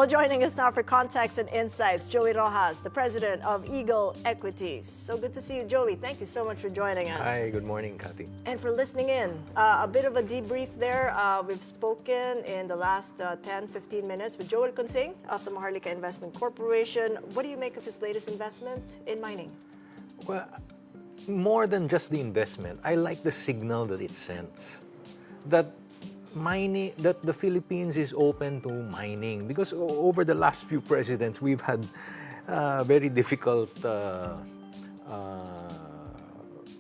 Well, joining us now for context and insights, Joey Roxas, the president of Eagle Equities. So good to see you, Joey. Thank you so much for joining us. Hi, good morning, Kathy. And for listening in. A bit of a debrief there. We've spoken in the last 10-15 minutes with Joel Consing of the Maharlika Investment Corporation. What do you make of his latest investment in mining? Well, more than just the investment, I like the signal that it sends. That the Philippines is open to mining, because over the last few presidents we've had very difficult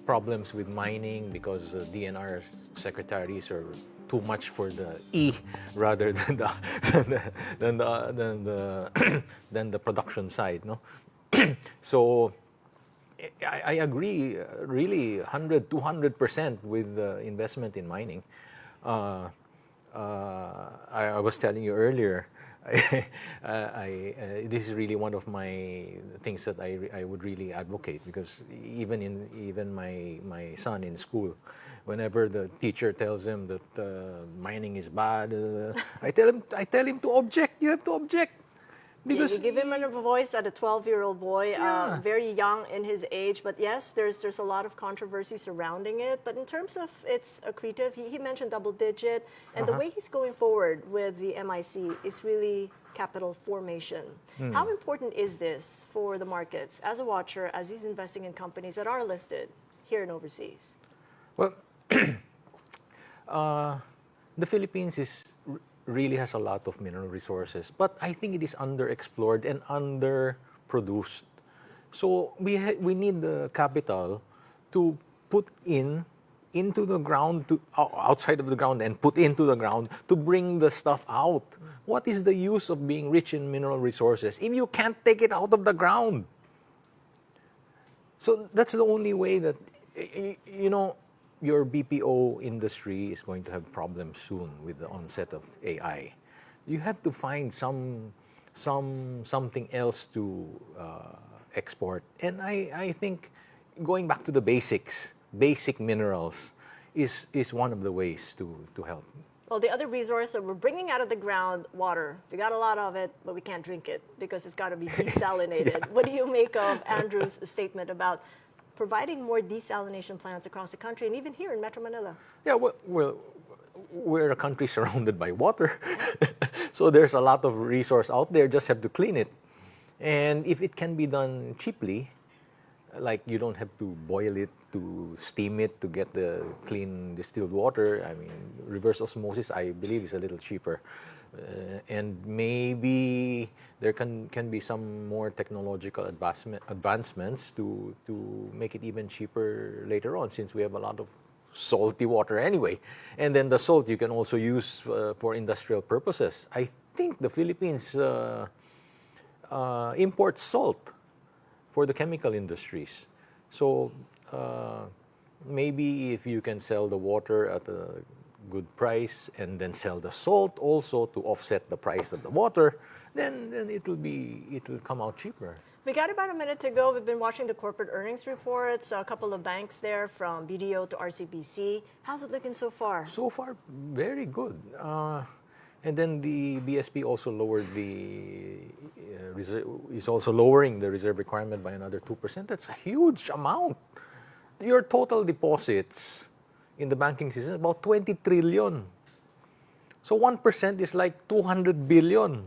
problems with mining because DNR secretaries are too much for the E rather than than the production side, no. So I agree really 100-200% with the investment in mining. I was telling you earlier, this is really one of my things that I would really advocate, because even my son in school, whenever the teacher tells him that mining is bad, I tell him to object. You have to object. Because you give him a voice at a 12-year-old boy, very young in his age. But yes, there's a lot of controversy surrounding it. But in terms of its accretive, he mentioned double-digit. And the way he's going forward with the MIC is really capital formation. How important is this for the markets as a watcher, as he's investing in companies that are listed here and overseas? Well, the Philippines really has a lot of mineral resources, but I think it is underexplored and underproduced. So we need the capital to put into the ground, to outside of the ground, and put into the ground to bring the stuff out. What is the use of being rich in mineral resources if you can't take it out of the ground? So that's the only way that, you know, your BPO industry is going to have problems soon with the onset of AI. You have to find something else to export. And I think going back to the basics, basic minerals is one of the ways to help. Well, the other resource that we're bringing out of the ground, water. We got a lot of it, but we can't drink it because it's got to be desalinated. What do you make of Andrew's statement about providing more desalination plants across the country and even here in Metro Manila? Yeah, well, we're a country surrounded by water. So there's a lot of resource out there, just have to clean it. And if it can be done cheaply, like you don't have to boil it, to steam it to get the clean distilled water. I mean, reverse osmosis, I believe, is a little cheaper. And maybe there can be some more technological advancements to make it even cheaper later on, since we have a lot of salty water anyway. And then the salt you can also use for industrial purposes. I think the Philippines imports salt for the chemical industries. So maybe if you can sell the water at a good price and then sell the salt also to offset the price of the water, then it'll come out cheaper. We got about a minute to go. We've been watching the corporate earnings reports, a couple of banks there from BDO to RCBC. How's it looking so far? So far, very good. And then the BSP also lowered is also lowering the reserve requirement by another 2%. That's a huge amount. Your total deposits in the banking system is about 20 trillion. So 1% is like 200 billion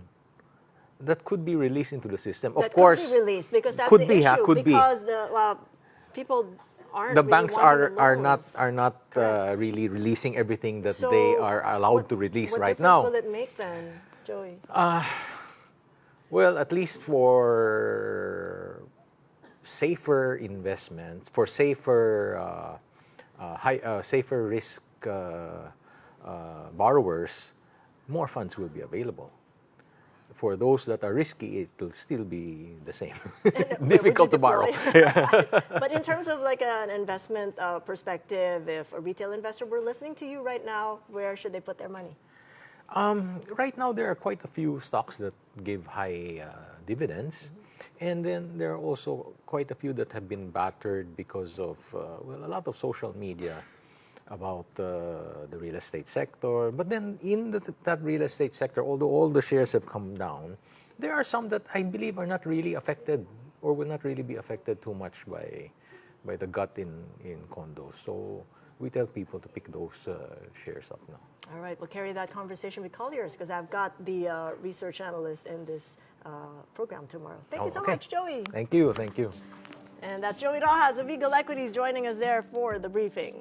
that could be released into the system. Of course, could be released, because that's could the be, issue. Could because be. People aren't. The really banks wanting the are loans. not really releasing everything that they are allowed to release right now. now. What difference will it make then, Joey? Well, at least for safer investments, for safer safer risk borrowers, more funds will be available. For those that are risky, it will still be the same. Difficult to borrow. But in terms of like an investment perspective, if a retail investor were listening to you right now, where should they put their money? Right now, there are quite a few stocks that give high dividends. And then there are also quite a few that have been battered because of, a lot of social media about the real estate sector. But then in that real estate sector, although all the shares have come down, there are some that I believe are not really affected or will not really be affected too much by the gut in condos. So we tell people to pick those shares up now. All right, we'll carry that conversation with Colliers because I've got the research analyst in this program tomorrow. Thank you so much, Joey. Thank you. Thank you. And that's Joey Roxas of Eagle Equities joining us there for the briefing.